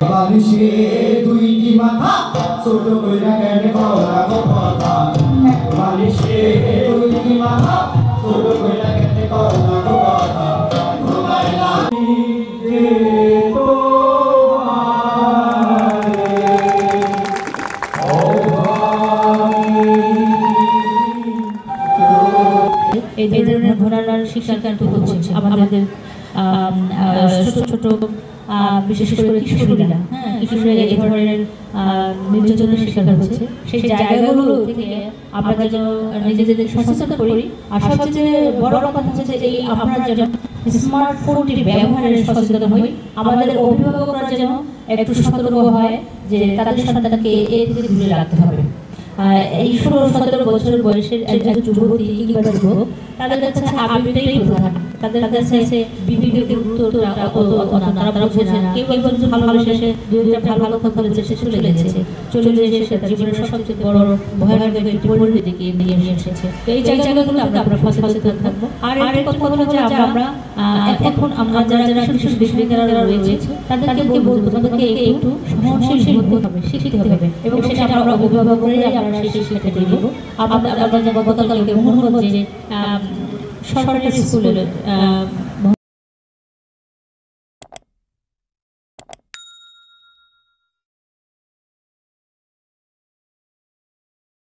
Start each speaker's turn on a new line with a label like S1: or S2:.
S1: বালিশে দুইটি মাথা ছোট কইরা কেন বলা কথা বালিশে দুইটি মাথা ছোট কইরা কেন বলা কথা ঘুমাইলা যে তো
S2: এই ধরনের ঘটনার শিকার হচ্ছে আমাদের ছোট ছোট বিশেষ করে কিশোরীরা কিশোরীরা এই ধরনের নির্যাতনের শিকার হচ্ছে। সেই জায়গাগুলো থেকে আমরা যেন নিজেদের সচেতন করি। আর সবচেয়ে বড় কথা হচ্ছে যে এই আমরা যেন স্মার্টফোনটি ব্যবহারের সচেতন হই। আমাদের অভিভাবকরা যেন একটু সতর্ক হয় যে তাদের সন্তানকে এর থেকে দূরে রাখতে হবে। এই 16-17 বছর বয়সের একজন যুবতী কিংবা যুবক তাদের কাছে আবেগটাই প্রধান, তাদের কাছে বিবেকের গুরুত্বটা তারা বোঝে না। কেউ একজন ভালোবাসে, দুইটা ভালো কথা বলেছে, সে চলে গেছে, চলে এসে তার জীবনের সবচেয়ে বড় ভয়ানক একটি পরিণতিকে নিয়ে এসেছে। তো এই জায়গাগুলো আমরা সচেতন থাকবো। আর একটা কথা হচ্ছে এখন আমরা যারা শিশু বিশ্ববিদ্যালয়ে রয়েছে তাদেরকে বলবো তাদেরকে একটু সহনশীল হতে হবে, শিখতে হবে, এবং সেটা আমরা অভিভাবকরাই আমরা সেই শিক্ষাটা দেব। আমরা গতকালকে মোহনগঞ্জে সরকারি স্কুলের